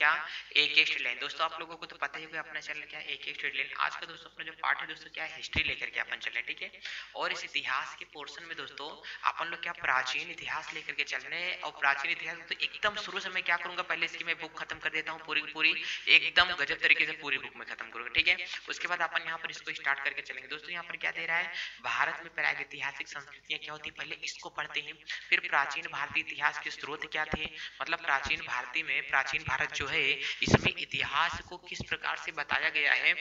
क्या एक एक स्ट्रेट लाइन। दोस्तों आप लोगों को तो पता ही होगा अपना चैनल क्या है एक एक स्ट्रेट लाइन। आज का दोस्तों अपना जो पार्ट है दोस्तों क्या है हिस्ट्री लेकर के अपन चल रहे हैं, ठीक है। और इस इतिहास के पोर्शन में दोस्तों अपन लोग क्या प्राचीन इतिहास लेकर के चल रहे हैं। और प्राचीन इतिहास तो एकदम शुरू से मैं क्या करूंगा, पहले इसकी मैं बुक खत्म कर देता हूँ पूरी पूरी, एकदम गजब तरीके से पूरी बुक में खत्म करूंगा, ठीक है। उसके बाद अपन यहाँ पर इसको स्टार्ट करके चलेंगे। दोस्तों यहाँ पर क्या दे रहा है, भारत में प्रागैतिहासिक संस्कृतियां क्या होती, पहले इसको पढ़ते हैं। फिर प्राचीन भारतीय इतिहास के स्रोत क्या थे, मतलब प्राचीन भारतीय में प्राचीन भारत जो है इसमें इतिहास को किस प्रकार से बताया गया है,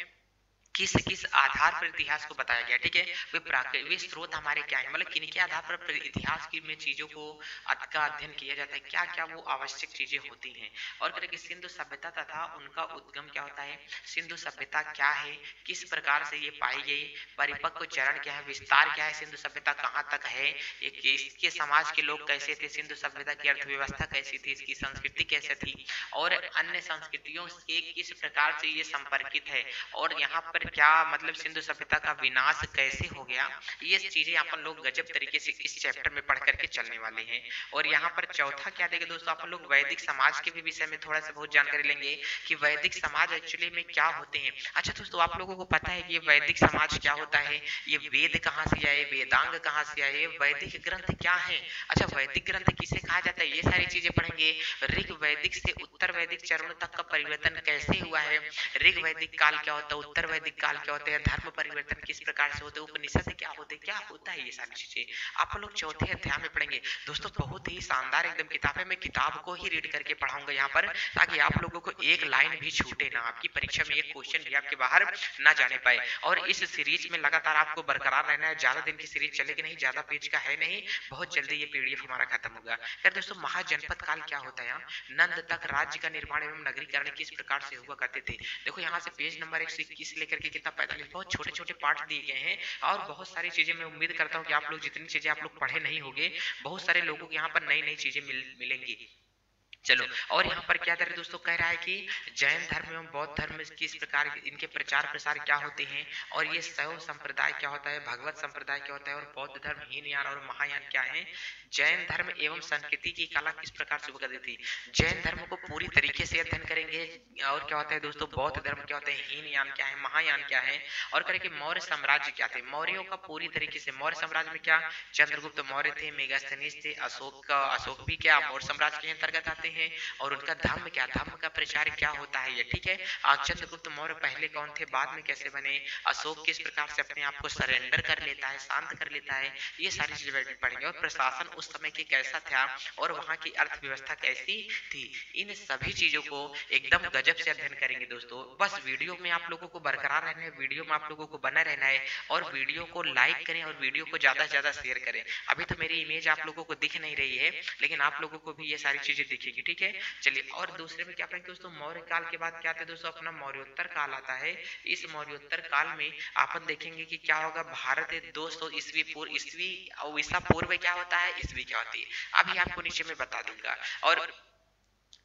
किस किस आधार पर इतिहास को बताया गया, ठीक है। वे स्रोत हमारे क्या है, मतलब किन के आधार पर इतिहास की में चीजों को का अध्ययन किया जाता है, क्या क्या वो आवश्यक चीजें होती हैं। और करें कि सिंधु सभ्यता तथा उनका उद्गम क्या होता है, सिंधु सभ्यता क्या है, किस प्रकार से ये पाई गई, परिपक्व चरण क्या है, विस्तार क्या है, सिंधु सभ्यता कहाँ तक है, इसके समाज के लोग कैसे थे, सिंधु सभ्यता की अर्थव्यवस्था कैसी थी, इसकी संस्कृति कैसे थी, और अन्य संस्कृतियों से किस प्रकार से ये संपर्कित है, और यहाँ पर क्या मतलब सिंधु सभ्यता का विनाश कैसे हो गया। ये चीजें अपन लोग गजब तरीके से इस चैप्टर में पढ़ करके चलने वाले हैं। और यहाँ पर चौथा क्या देंगे दोस्तों, अपन लोग वैदिक समाज के भी विषय में थोड़ा सा बहुत जानकारी लेंगे कि वैदिक समाज एक्चुअली में क्या होते हैं। अच्छा दोस्तों आप लोगों को पता है कि ये वैदिक समाज क्या होता है, ये वेद कहाँ से आए, वेदांग कहाँ से आए, वैदिक ग्रंथ क्या है। अच्छा वैदिक ग्रंथ किसे कहा जाता है, ये सारी चीजें पढ़ेंगे। ऋग वैदिक से उत्तर वैदिक चरणों तक का परिवर्तन कैसे हुआ है, ऋग वैदिक काल क्या होता है, उत्तर वैदिक काल क्या होता है, धर्म परिवर्तन किस प्रकार से होते हैं, उपनिषद क्या होते हैं, क्या होता है, ये सारी चीजें आप लोग चौथे अध्याय में पढ़ेंगे। दोस्तों बहुत ही शानदार एकदम किताब है, मैं किताब को ही रीड करके पढ़ाऊंगा यहाँ पर, ताकि आप लोगों को एक लाइन भी छूटे ना, आपकी परीक्षा में एक क्वेश्चन भी आपके बाहर ना जाने पाए। और इस सीरीज में लगातार आपको बरकरार रहना है, ज्यादा दिन की सीरीज चलेगी नहीं, ज्यादा पेज का है नहीं, बहुत जल्दी ये पीडीएफ हमारा खत्म होगा। यार दोस्तों महाजनपद काल क्या होता है, नंद तक राज्य का निर्माण एवं नगरीकरण किस प्रकार से हुआ करते थे। देखो यहाँ से पेज नंबर 121 लेकर के कितना 45, बहुत छोटे छोटे पार्ट दिए गए हैं। और बहुत सारी चीजें मैं उम्मीद करता हूँ कि आप लोग जितनी चीजें आप लोग पढ़े नहीं होंगे, बहुत सारे लोगों को यहाँ पर नई नई चीजें मिलेंगी। चलो और यहाँ पर क्या कर दोस्तों कह रहा है कि जैन धर्म एवं बौद्ध धर्म किस प्रकार इनके प्रचार प्रसार क्या होते हैं, और ये शैव संप्रदाय क्या होता है, भगवत संप्रदाय क्या होता है, और बौद्ध धर्म हीनयान और महायान क्या है। जैन धर्म एवं संस्कृति की कला किस प्रकार से करती थी, जैन धर्म को पूरी तरीके से अध्ययन करेंगे। और क्या होता है दोस्तों बौद्ध धर्म क्या होता है, हीनयान क्या है, महायान क्या है। और करेंगे मौर्य साम्राज्य क्या थे, मौर्यों का पूरी तरीके से, मौर्य साम्राज्य में क्या चंद्रगुप्त मौर्य थे, मेगास्थनीज थे, अशोक भी क्या मौर्य साम्राज्य के अंतर्गत आते हैं। और उनका धर्म क्या, धर्म का प्रचार क्या होता है ये, ठीक है। चंद्रगुप्त मौर्य पहले कौन थे, बाद में कैसे बने, अशोक किस प्रकार से अपने आप को सरेंडर कर लेता है, शांत कर लेता है, ये सारी चीजें पढ़ेंगे। और प्रशासन उस समय के कैसा था, और वहां की अर्थव्यवस्था कैसी थी, इन सभी चीजों को एकदम गजब से अध्ययन करेंगे दोस्तों। बस वीडियो में आप लोगों को बरकरार रहना है, वीडियो में आप लोगों को बना रहना है, और वीडियो को लाइक करें और वीडियो को ज्यादा से ज्यादा शेयर करें। अभी तो मेरी इमेज आप लोगों को दिख नहीं रही है, लेकिन आप लोगों को भी ये सारी चीजें दिखेगी, ठीक है। चलिए और दूसरे में क्या करेंगे दोस्तों, मौर्य काल के बाद क्या थे दोस्तों, अपना मौर्योत्तर काल आता है। इस मौर्योत्तर काल में अपन देखेंगे कि क्या होगा, भारत 200 ईस्वी पूर्व, ईस्वी और ईसा पूर्व क्या होता है, ईस्वी क्या होती है, अभी आपको नीचे में बता दूंगा। और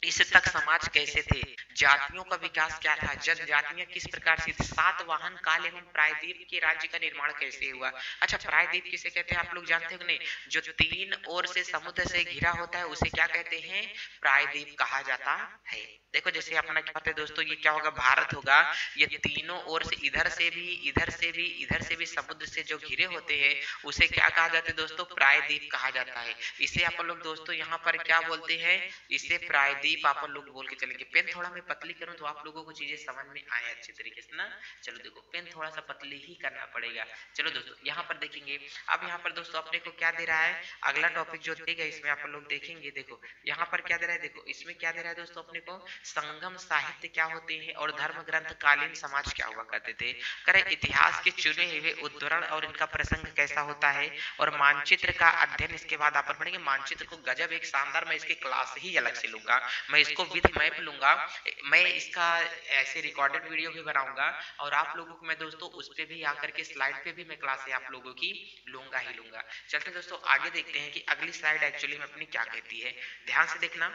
इस तक समाज कैसे थे, जातियों का विकास क्या था, जनजातियां किस प्रकार से, सातवाहन काल एवं प्रायद्वीप के राज्य का निर्माण कैसे हुआ। अच्छा प्रायद्वीप किसे कहते हैं आप लोग जानते हो नहीं, जो 3 ओर से समुद्र से घिरा होता है उसे क्या कहते हैं, प्रायद्वीप कहा जाता है। देखो जैसे अपना क्या होता है दोस्तों, ये क्या होगा, भारत होगा, ये तीनों ओर से इधर से भी इधर से भी इधर से भी समुद्र से जो घिरे होते हैं उसे क्या कहा जाता है दोस्तों, प्रायद्वीप कहा जाता है। इसे अपन लोग दोस्तों यहाँ पर क्या बोलते हैं, इसे प्रायद्वीप अपन लोग बोल के चलेंगे। पेन थोड़ा मैं पतली करूं तो आप लोगों को चीजें समझ में आए अच्छे तरीके से ना। चलो देखो पेन थोड़ा सा पतली ही करना पड़ेगा। चलो दोस्तों यहाँ पर देखेंगे, अब यहाँ पर दोस्तों अपने को क्या दे रहा है, अगला टॉपिक जो देगा इसमें अपन लोग देखेंगे। देखो यहाँ पर क्या दे रहा है, देखो इसमें क्या दे रहा है दोस्तों अपने को, संगम साहित्य क्या होते हैं, और धर्म ग्रंथ कालीन समाज क्या हुआ करते थे। करे इतिहास के चुने हुए उद्धरण और इनका प्रसंग कैसा होता है, और मानचित्र का अध्ययन इसके बाद अपन पढ़ेंगे। मानचित्र को गजब एक शानदार, मैं इसकी क्लास ही अलग से लूंगा, मैं इसको विद मैप लूंगा, मैं इसका ऐसे रिकॉर्डेड वीडियो भी बनाऊंगा, और आप लोगों को मैं दोस्तों उस पे भी आकर के स्लाइड पे भी मैं क्लास आप लोगों की लूंगा ही लूंगा। चलते दोस्तों आगे देखते हैं कि अगली स्लाइड एक्चुअली में अपनी क्या कहती है, ध्यान से देखना।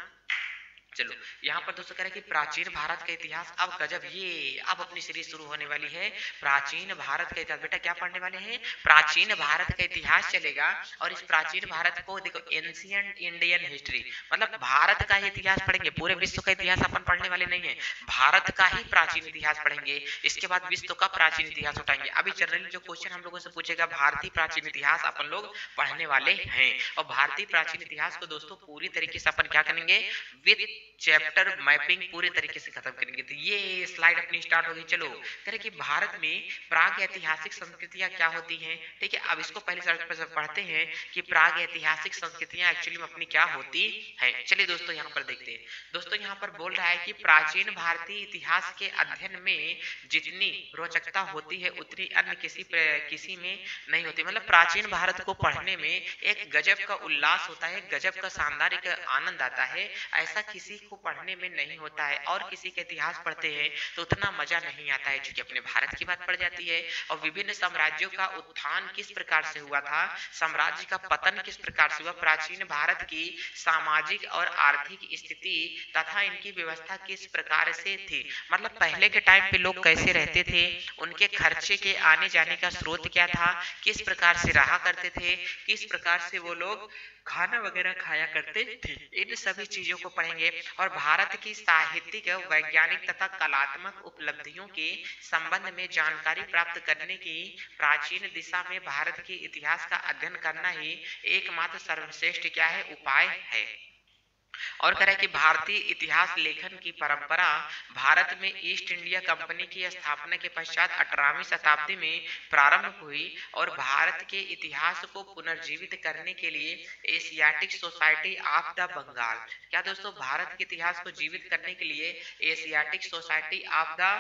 चलो यहाँ पर दोस्तों कह रहे हैं कि प्राचीन भारत का इतिहास। अब गजब, ये अब अपनी सीरीज शुरू होने वाली है प्राचीन भारत का इतिहास। बेटा क्या पढ़ने वाले हैं? प्राचीन भारत का इतिहास चलेगा। और इस प्राचीन भारत को देखो एंशिएंट इंडियन हिस्ट्री, मतलब भारत का ही इतिहास पढ़ेंगे, पूरे विश्व का इतिहास अपन पढ़ने वाले नहीं है, भारत का ही प्राचीन इतिहास पढ़ेंगे। इसके बाद विश्व का प्राचीन इतिहास उठाएंगे। अभी जनरली जो क्वेश्चन हम लोगों से पूछेगा भारतीय प्राचीन इतिहास अपन लोग पढ़ने वाले हैं। और भारतीय प्राचीन इतिहास को दोस्तों पूरी तरीके से अपन क्या करेंगे, विद चैप्टर मैपिंग पूरे तरीके से खत्म करेंगे। तो ये स्लाइड अपनी स्टार्ट हो गई। चलो करें कि भारत में प्राग ऐतिहासिक संस्कृतियां क्या होती हैं। ठीक है, अब इसको पहले सर्च पर पढ़ते हैं कि प्राग ऐतिहासिक संस्कृतियां एक्चुअली में अपनी क्या होती हैं। चलिए दोस्तों यहाँ पर देखते हैं। दोस्तों यहाँ पर बोल रहा है कि प्राचीन भारतीय इतिहास के अध्ययन में जितनी रोचकता होती है उतनी अन्य किसी में नहीं होती। मतलब प्राचीन भारत को पढ़ने में एक गजब का उल्लास होता है, गजब का शानदार एक आनंद आता है, ऐसा किसी को पढ़ने में नहीं होता है। और किसी का इतिहास पढ़ते हैं तो उतना मजा नहीं आता है, क्योंकि अपने भारत की बात पड़ जाती है और विभिन्न साम्राज्यों का उत्थान किस प्रकार से हुआ था, साम्राज्य का पतन किस प्रकार से हुआ, प्राचीन भारत की सामाजिक और आर्थिक स्थिति तथा इनकी व्यवस्था किस प्रकार से थी। मतलब पहले के टाइम पे लोग कैसे रहते थे, उनके खर्चे के आने जाने का स्रोत क्या था, किस प्रकार से रहा करते थे, किस प्रकार से वो लोग खाना वगैरह खाया करते थे, इन सभी चीजों को पढ़ेंगे। और भारत की साहित्यिक, वैज्ञानिक तथा कलात्मक उपलब्धियों के संबंध में जानकारी प्राप्त करने की प्राचीन दिशा में भारत के इतिहास का अध्ययन करना ही एकमात्र सर्वश्रेष्ठ क्या है, उपाय है। और कह रहा है कि भारतीय इतिहास लेखन की परंपरा भारत में ईस्ट इंडिया कंपनी की स्थापना के पश्चात 18वीं शताब्दी में प्रारंभ हुई और भारत के इतिहास को पुनर्जीवित करने के लिए Asiatic Society of the Bengal, क्या दोस्तों, भारत के इतिहास को जीवित करने के लिए एशियाटिक सोसाइटी ऑफ द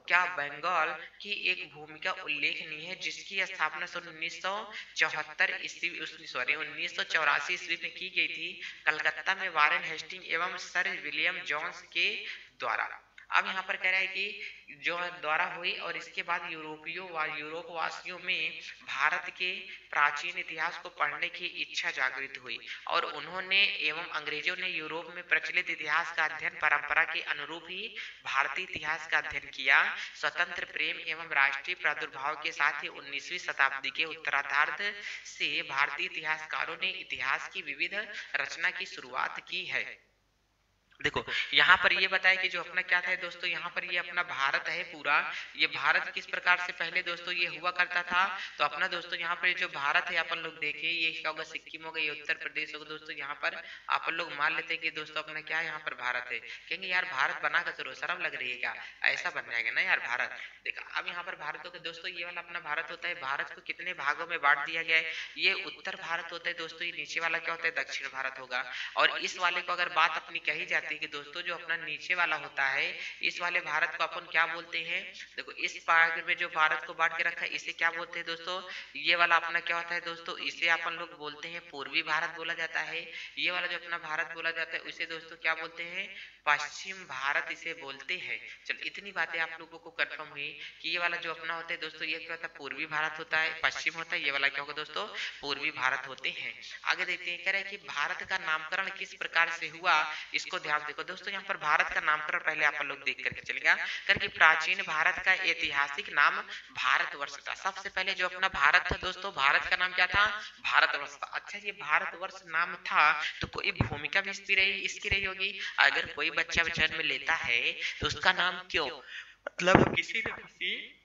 क्या बंगाल की एक भूमिका उल्लेखनीय है, जिसकी स्थापना सन 1974 ईस्वी सॉरी 1984 ईस्वी में की गई थी कलकत्ता में वारेन हेस्टिंग एवं सर विलियम जोन्स के द्वारा। अब यहाँ पर कह रहा है कि जो द्वारा हुई और इसके बाद यूरोप वासियों में भारत के प्राचीन इतिहास को पढ़ने की इच्छा जागृत हुई और उन्होंने एवं अंग्रेजों ने यूरोप में प्रचलित इतिहास का अध्ययन परंपरा के अनुरूप ही भारतीय इतिहास का अध्ययन किया। स्वतंत्र प्रेम एवं राष्ट्रीय प्रादुर्भाव के साथ ही 19वीं शताब्दी के उत्तरार्ध से भारतीय इतिहासकारों ने इतिहास की विविध रचना की शुरुआत की है। देखो यहाँ पर ये बताया कि जो अपना क्या था दोस्तों, यहाँ पर ये अपना भारत है पूरा, ये भारत किस प्रकार से पहले दोस्तों ये हुआ करता था। तो अपना दोस्तों यहाँ पर जो भारत है अपन लोग देखे, ये क्या होगा, सिक्किम हो गया, ये उत्तर प्रदेश होगा दोस्तों। यहाँ पर अपन लोग मान लेते हैं कि दोस्तों अपना क्या है, यहाँ पर भारत है। कहेंगे यार भारत बना कर तो शर्म लग रही है क्या, ऐसा बन जाएगा ना यार भारत। देखा अब यहाँ पर भारत होगा दोस्तों, ये वाला अपना भारत होता है। भारत को कितने भागों में बांट दिया गया है, ये उत्तर भारत होता है दोस्तों, ये नीचे वाला क्या होता है, दक्षिण भारत होगा। और इस वाले को अगर बात अपनी कही जाती है कि दोस्तों जो अपना नीचे वाला होता है, इस वाले भारत को अपन क्या बोलते हैं, देखो इस पार्ट में जो भारत को बांट के रखा है इसे क्या बोलते हैं दोस्तों, ये वाला अपना क्या होता है दोस्तों, इसे अपन लोग बोलते हैं पूर्वी भारत बोला जाता है। ये वाला जो अपना भारत बोला जाता है उसे दोस्तों क्या बोलते हैं, पश्चिम भारत इसे बोलते हैं। चलो इतनी बातें आप लोगों को कंफर्म हुई कि ये वाला जो अपना होता है दोस्तों, ये क्या होता है, पूर्वी भारत होता है, पश्चिम होता है, ये वाला क्या होगा दोस्तों, पूर्वी भारत होते हैं। आगे देखते हैं, कह रहे हैं कि भारत का नामकरण किस प्रकार से हुआ, इसको ध्यान देखो दोस्तों। यहाँ पर भारत का नामकरण पहले आप लोग देख करके चलेगा, करके प्राचीन भारत का ऐतिहासिक नाम भारतवर्ष था। सबसे पहले जो अपना भारत था दोस्तों, भारत का नाम क्या था, भारतवर्ष था। अच्छा ये भारतवर्ष नाम था तो कोई भूमिका भी इसकी रही होगी। अगर कोई बच्चा जन्म लेता है तो उसका नाम क्यों, मतलब किसी न किसी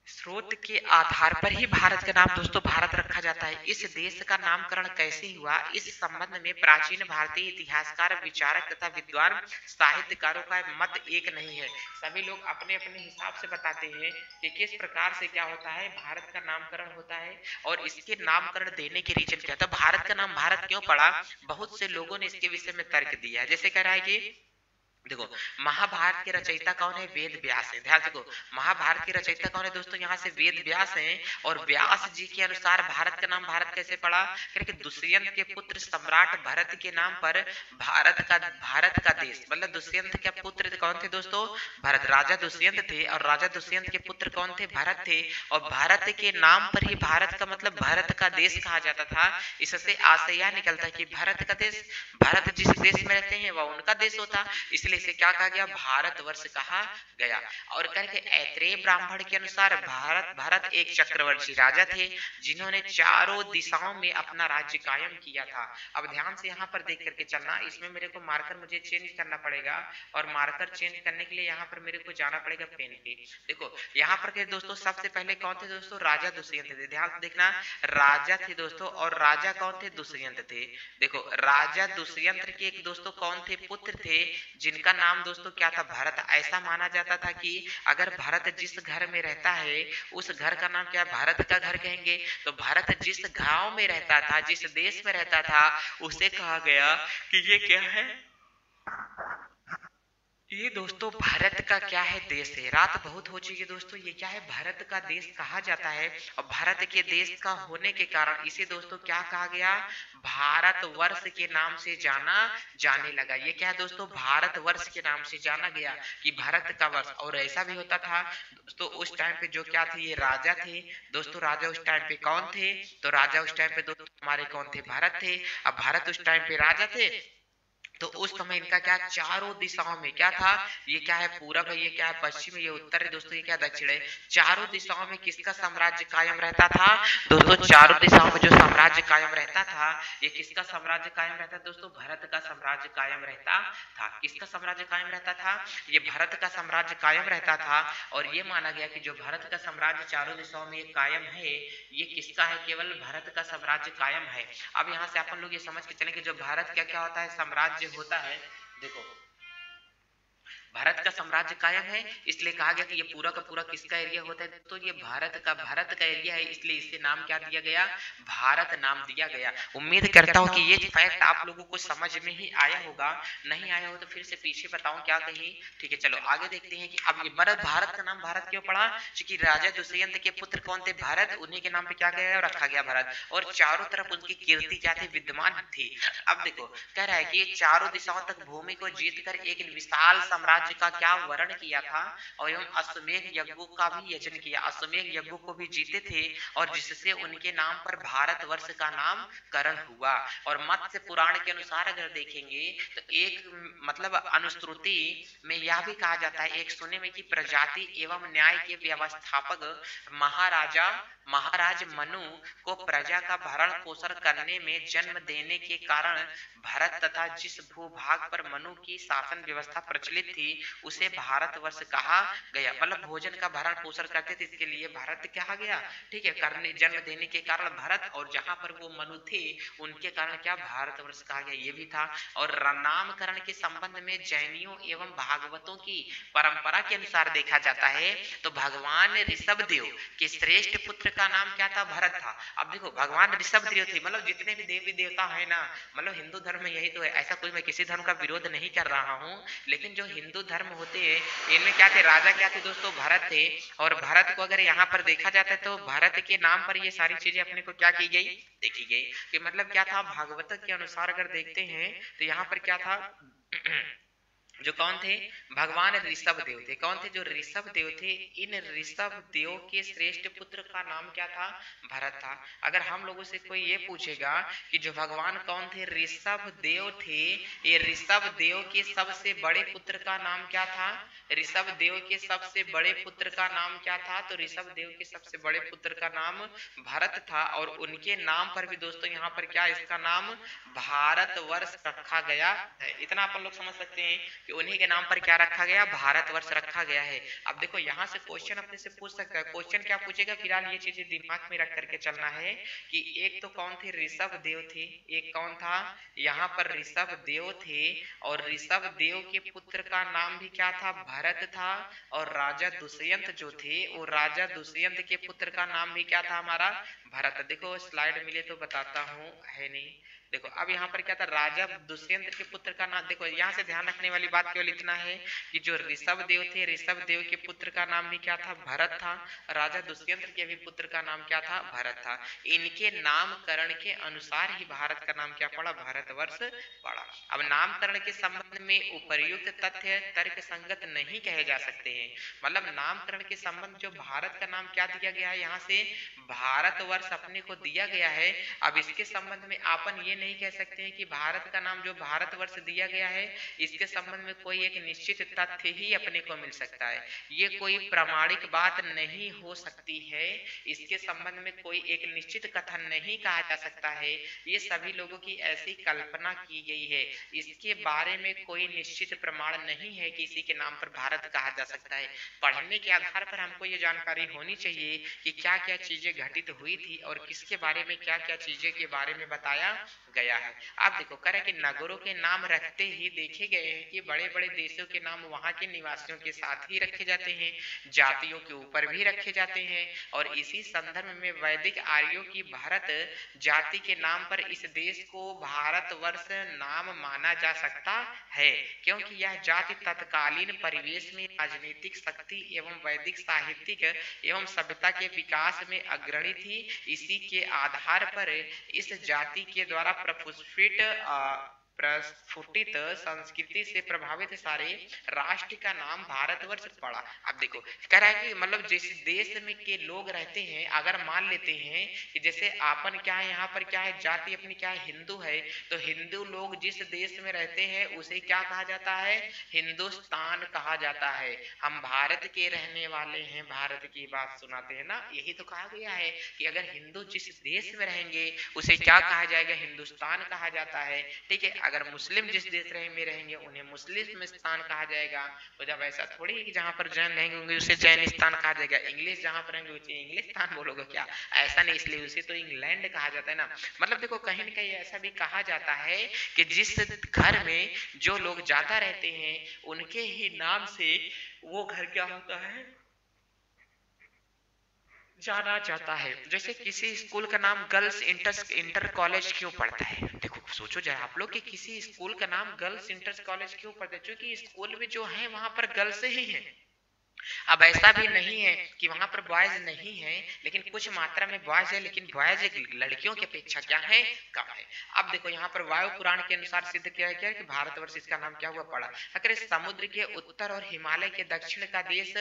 स्रोत के आधार पर ही भारत का नाम दोस्तों भारत रखा जाता है। इस देश का नामकरण कैसे हुआ, इस संबंध में प्राचीन भारतीय इतिहासकार, विचारक तथा विद्वान साहित्यकारों का मत एक नहीं है। सभी लोग अपने अपने हिसाब से बताते हैं कि किस प्रकार से क्या होता है, भारत का नामकरण होता है और इसके नामकरण देने के रीजन क्या था, भारत का नाम भारत क्यों पड़ा। बहुत से लोगों ने इसके विषय में तर्क दिया, जैसे कह रहा है कि देखो, महाभारत के रचयिता कौन है? वेद व्यास है। ध्यान देखो, महाभारत के रचयिता कौन है दोस्तों? यहाँ से वेद व्यास हैं। और व्यास जी के अनुसार भारत का नाम भारत कैसे पड़ा? क्योंकि दुष्यंत के पुत्र सम्राट भरत के नाम पर भारत का देश, मतलब दुष्यंत के पुत्र कौन थे दोस्तों? भरत। राजा दुष्यंत थे और राजा दुष्यंत के पुत्र कौन थे? भरत थे। और भारत के नाम पर ही भारत का मतलब भारत का देश कहा जाता था। इससे आशय यह निकलता है कि भारत का देश, भारत जिस देश में रहते हैं वह उनका देश होता, इसलिए इसे क्या कहा गया? भारतवर्ष कहा गया। और करके ऐत्रेय ब्राह्मण के अनुसार भारत एक चक्रवर्ती राजा थे जिन्होंने चारों दिशाओं में अपना राज्य कायम किया था। अब ध्यान से यहाँ पर देख करके चलना, इसमें मेरे को मार्कर मुझे चेंज करना पड़ेगा और मार्कर चेंज करने के लिए यहाँ पर मेरे को जाना पड़ेगा पेन पे। देखो यहाँ पर के दोस्तों सबसे पहले कौन थे दोस्तों? राजा दुष्यंत थे। ध्यान से देखना, राजा थे दोस्तों। और राजा कौन थे? दुष्यंत थे। देखो राजा दुष्यंत के एक दोस्तों कौन थे? पुत्र थे जिनका नाम दोस्तों क्या था? भरत। ऐसा माना जाता था कि अगर भरत जिस घर में रहता है उस घर का नाम क्या? भारत का घर कहेंगे। तो भारत जिस गांव में रहता था, जिस देश में रहता था, उसे कहा गया कि ये क्या है? ये दोस्तों भारत का क्या है? देश है। रात बहुत हो चुकी है दोस्तों, ये क्या है? भारत का देश कहा जाता है। और भारत के देश का होने के कारण इसे दोस्तों क्या कहा गया? भारत वर्ष के नाम से जाना जाने लगा। ये क्या है दोस्तों? भारत वर्ष के नाम से जाना गया कि भारत का वर्ष। और ऐसा भी होता था दोस्तों उस टाइम पे जो क्या थे? ये राजा थे दोस्तों। राजा उस टाइम पे कौन थे? तो राजा उस टाइम पे दोस्तों हमारे कौन थे? भारत थे। अब भारत उस टाइम पे राजा थे तो उस समय इनका क्या? चारों दिशाओं में क्या था? ये क्या है? पूरब है, ये क्या है? पश्चिम है, ये उत्तर है दोस्तों, ये क्या? दक्षिण है। चारों दिशाओं में किसका साम्राज्य कायम रहता था दोस्तों? चारों दिशाओं में जो साम्राज्य कायम रहता था, ये किसका साम्राज्य कायम रहता था दोस्तों? भरत का साम्राज्य कायम रहता था। किसका साम्राज्य कायम रहता था? ये भरत का साम्राज्य कायम रहता था। और ये माना गया कि जो भारत का साम्राज्य चारों दिशाओं में कायम है, ये किसका है? केवल भारत का साम्राज्य कायम है। अब यहाँ से अपन लोग ये समझ के चलें कि जो भारत क्या क्या होता है? साम्राज्य होता है। देखो भारत का साम्राज्य कायम है, इसलिए कहा गया कि ये पूरा का पूरा किसका एरिया होता है? तो ये भारत का एरिया है, इसलिए इसे नाम क्या दिया गया? भारत नाम दिया गया। उम्मीद करता हूँ कि ये फैक्ट आप लोगों को समझ में ही आया होगा। नहीं आया हो तो फिर से पीछे बताऊं क्या कहीं? ठीक है, चलो आगे देखते हैं कि अब ये भारत का नाम भारत क्यों पड़ा? क्योंकि राजा दुष्यंत के पुत्र कौन थे? भारत। उन्हीं के नाम पे क्या गया? रखा गया भारत। और चारों तरफ उनकी कीर्ति क्या थी? विद्यमान थी। अब देखो कह रहा है कि चारों दिशाओं तक भूमि को जीतकर एक विशाल साम्राज्य का क्या वर्ण किया था? और एवं अश्वमेध यज्ञों का भी यजन किया। अश्वमेध यज्ञों को भी जीते थे और जिससे उनके नाम पर भारतवर्ष का नामकरण हुआ। और मत्स्य पुराण के अनुसार अगर देखेंगे तो एक मतलब अनुश्रुति में यह भी कहा जाता है, एक सुने में कि प्रजाति एवं न्याय के व्यवस्थापक महाराज मनु को प्रजा का भरण पोषण करने में जन्म देने के कारण भारत तथा जिस भूभाग पर मनु की शासन व्यवस्था प्रचलित थी उसे भारतवर्ष कहा गया। मतलब भोजन का भरण पोषण करते थे, इसके लिए भारत कहा गया। ठीक है, करने जन्म देने के कारण भारत, और जहां पर वो मनु थे उनके कारण क्या? भारतवर्ष कहा गया। ये भी था। और नामकरण के संबंध में जैनियों एवं भागवतों की परंपरा के अनुसार देखा जाता है तो भगवान ऋषभ देव के श्रेष्ठ पुत्र का नाम क्या था? भरत था। अब देखो भगवान ऋषभ देव थे, मतलब जितने भी देवी देवता है ना, मतलब हिंदू धर्म में यही तो है। ऐसा कोई मैं किसी धर्म का विरोध नहीं कर रहा हूँ, लेकिन जो हिंदू धर्म होते हैं इनमें क्या थे? राजा क्या थे दोस्तों? भरत थे। और भरत को अगर यहाँ पर देखा जाता है तो भारत के नाम पर ये सारी चीजें अपने को क्या की गई? देखी गई कि मतलब क्या था? भागवत के अनुसार अगर देखते हैं तो यहाँ पर क्या था? जो कौन थे? भगवान ऋषभ देव थे। कौन थे? जो ऋषभ देव थे। इन ऋषभ देव के श्रेष्ठ पुत्र का नाम क्या था? भरत था। अगर हम लोगों से कोई ये पूछेगा कि जो भगवान कौन थे? ऋषभ देव थे, ये ऋषभ देव के सबसे बड़े पुत्र का नाम क्या था? ऋषभ देव के सबसे बड़े पुत्र का नाम क्या था? तो ऋषभ देव के सबसे बड़े पुत्र का नाम भरत था। और उनके नाम पर भी दोस्तों यहाँ पर क्या? इसका नाम भारतवर्ष रखा गया है। इतना अपन लोग समझ सकते हैं कि उन्हीं के नाम पर क्या रखा गया? भारतवर्ष रखा गया है। अब देखो यहाँ से क्वेश्चन अपने से पूछ सकता है। क्वेश्चन क्या पूछेगा? फिलहाल ये चीजें दिमाग में रख करके चलना है कि एक तो कौन थे? ऋषभ देव थे। एक कौन था? यहाँ पर ऋषभ देव थे। और ऋषभ देव के पुत्र का नाम भी क्या था? भरत था। और राजा दुष्यंत जो थे वो राजा दुष्यंत के पुत्र का नाम भी क्या था? हमारा भरत। देखो स्लाइड मिले तो बताता हूँ, है नहीं। देखो अब यहाँ पर क्या था, राजा दुष्यंत के पुत्र का नाम, देखो यहाँ से ध्यान रखने वाली बात केवल इतना है कि जो ऋषभ देव थे, ऋषभ देव के पुत्र का नाम भी क्या था, भरत था। राजा दुष्यंत के भी पुत्र का नाम क्या था, भरत था। इनके नामकरण के अनुसार ही भारत का नाम क्या पड़ा, भारतवर्ष पड़ा। अब नामकरण के संबंध में उपर्युक्त तथ्य तर्क संगत नहीं कहे जा सकते हैं। मतलब नामकरण के संबंध जो भारत का नाम क्या दिया गया है, यहाँ से भारतवर्ष अपने को दिया गया है। अब इसके संबंध में आपन ये नहीं कह सकते हैं कि भारत का नाम जो भारतवर्ष दिया गया है, इसके संबंध में कोई एक निश्चित तथ्य ही अपने को मिल सकता है। ये कोई प्रामाणिक बात नहीं हो सकती है। इसके संबंध में कोई एक निश्चित कथन नहीं कहा जा सकता है। ये सभी लोगों की ऐसी कल्पना की गई है। इसके बारे में कोई निश्चित प्रमाण नहीं है कि इसी के नाम पर भारत कहा जा सकता है। पढ़ने के आधार पर हमको ये जानकारी होनी चाहिए कि क्या क्या चीजें घटित हुई थी और किसके बारे में क्या क्या चीजें के बारे में बताया गया है। आप देखो करें कि नगरों के नाम रखते ही देखे गए हैं कि बड़े बड़े देशों के नाम वहां के निवासियों के साथ ही रखे जाते हैं, जातियों के ऊपर भी रखे जाते हैं। और इसी संदर्भ में वैदिक आर्यों की भारत जाति के नाम पर इस देश को भारतवर्ष नाम माना जा सकता है, क्योंकि यह जाति तत्कालीन परिवेश में राजनीतिक शक्ति एवं वैदिक साहित्यिक एवं सभ्यता के विकास में अग्रणी थी। इसी के आधार पर इस जाति के द्वारा प्रस्फुटित संस्कृति से प्रभावित सारे राष्ट्र का नाम भारतवर्ष पड़ा। अब देखो कह रहा है कि मतलब जिस देश में के लोग रहते हैं, अगर मान लेते हैं कि जैसे आपन क्या है, यहाँ पर क्या है, जाति अपनी क्या है, हिंदू है, तो हिंदू लोग जिस देश में रहते हैं उसे क्या कहा जाता है, हिंदुस्तान कहा जाता है। हम भारत के रहने वाले हैं, भारत की बात सुनाते हैं ना, यही तो कहा गया है कि अगर हिंदू जिस देश में रहेंगे उसे क्या कहा जाएगा, हिंदुस्तान कहा जाता है। ठीक है, अगर मुस्लिम जिस देश में रहेंगे उन्हें मुस्लिम स्थान कहा जाएगा। तो जब ऐसा थोड़ी है कि जहां पर जैन रहेंगे उसे जैनिस्तान कहा जाएगा, इंग्लिश जहां पर रहेंगे उसे इंग्लिस्तान बोलोगे क्या, ऐसा नहीं, इसलिए उसे तो इंग्लैंड कहा जाता है ना। मतलब देखो कहीं ना कहीं ऐसा भी कहा जाता है कि जिस घर में जो लोग ज्यादा रहते हैं उनके ही नाम से वो घर क्या होता है, जाना जाता है। जैसे किसी स्कूल का नाम गर्ल्स इंटर कॉलेज क्यों पड़ता है, देखो सोचो जरा आप लोग कि किसी स्कूल का नाम गर्ल्स इंटर कॉलेज क्यों पड़ता है, क्योंकि स्कूल में जो है वहां पर गर्ल्स ही हैं। अब ऐसा भी नहीं है कि वहां पर बॉयज नहीं है, लेकिन कुछ मात्रा में बॉयज है, लेकिन बॉयज लड़कियों की अपेक्षा क्या है, कम है। अब देखो यहाँ पर वायु पुराण के अनुसार सिद्ध किया है क्या कि भारतवर्ष इसका नाम क्या हुआ पड़ा। अगर समुद्र के उत्तर और हिमालय के दक्षिण का देश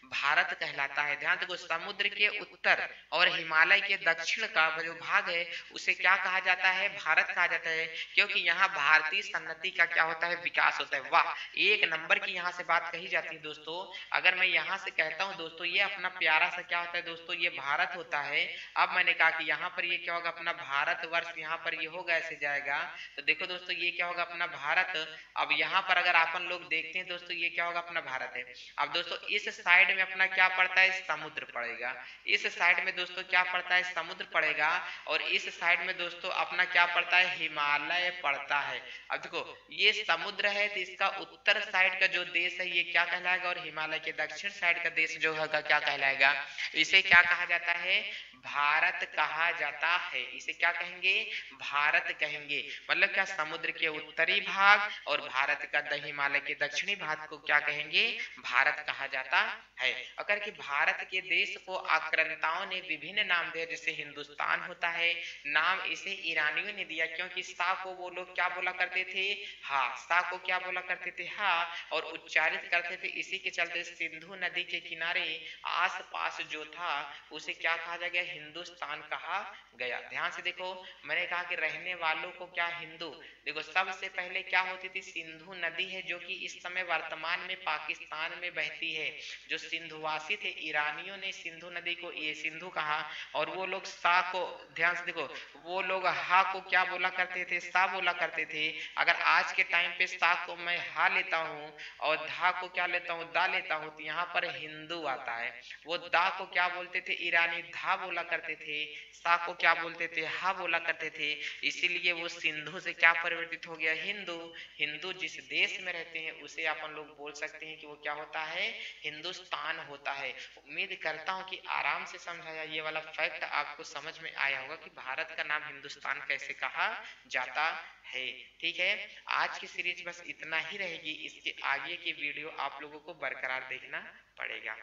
भारत कहलाता है। ध्यान देखो समुद्र के उत्तर और हिमालय के दक्षिण का जो भाग है उसे क्या कहा जाता है, भारत कहा जाता है, क्योंकि यहाँ भारतीय सन्नति का क्या होता है, विकास होता है। वाह, एक नंबर की यहाँ से बात कही जाती है दोस्तों। अगर मैं यहाँ से कहता हूँ दोस्तों ये अपना प्यारा सा क्या होता है दोस्तों, ये भारत होता है। अब मैंने कहा कि यहाँ पर ये क्या होगा, अपना भारतवर्ष, यहाँ पर ये होगा ऐसे जाएगा, तो देखो दोस्तों ये क्या होगा, अपना भारत। अब यहाँ पर अगर अपन लोग देखते हैं दोस्तों ये क्या होगा, अपना भारत है। अब दोस्तों इस साइड में अपना क्या पड़ता है, समुद्र पड़ेगा। इस साइड में दोस्तों क्या पड़ता है, समुद्र पड़ेगा। और इस साइड में दोस्तों अपना क्या पड़ता है, हिमालय पड़ता है। अब देखो ये समुद्र है तो इसका उत्तर साइड का जो देश है ये क्या कहलाएगा, और हिमालय के दक्षिण साइड का देश जो होगा क्या कहलाएगा, इसे क्या कहा जाता है, भारत कहा जाता है। इसे क्या कहेंगे, भारत कहेंगे। मतलब क्या, समुद्र के उत्तरी भाग और भारत का हिमालय के दक्षिणी भाग को क्या कहेंगे, भारत कहा जाता है। अगर कि भारत के देश को आक्रांताओं ने विभिन्न नाम दिया, जैसे हिंदुस्तान होता है, नाम इसे ईरानियों ने दिया क्योंकि सा को वो लोग क्या बोला करते थे, हा, सा को क्या बोला करते थे, हा, और उच्चारित करते थे। इसी के चलते सिंधु नदी के किनारे आसपास जो था उसे क्या कहा गया, हिंदुस्तान कहा गया। ध्यान से देखो मैंने कहा कि रहने वालों को क्या, हिंदू। देखो सबसे पहले क्या होती थी, सिंधु नदी है जो कि इस समय वर्तमान में पाकिस्तान में बहती है। जो सिंधुवासी थे ईरानियों ने सिंधु नदी को ये सिंधु कहा, और वो लोग सा को, ध्यान से देखो, वो लोग हा को क्या बोला करते थे, सा बोला करते थे। अगर आज के टाइम पे सा को मैं हा लेता हूँ और धा को क्या लेता हूँ, दा लेता हूँ, तो यहाँ पर हिंदू आता है। वो दा को क्या बोलते थे, ईरानी धा बोला बोला करते थे, सा को क्या बोलते थे, हा बोला करते थे, इसीलिए वो सिंधु से क्या परिवर्तित हो गया, हिंदू। हिंदू जिस देश में रहते हैं उसे अपन लोग बोल सकते हैं कि वो क्या होता है, हिंदुस्तान होता है। उम्मीद करता हूँ कि आराम से समझाया, ये वाला फैक्ट आपको समझ में आया होगा कि भारत का नाम हिंदुस्तान कैसे कहा जाता है। ठीक है, आज की सीरीज बस इतना ही रहेगी, इसके आगे की वीडियो आप लोगों को बरकरार देखना पड़ेगा।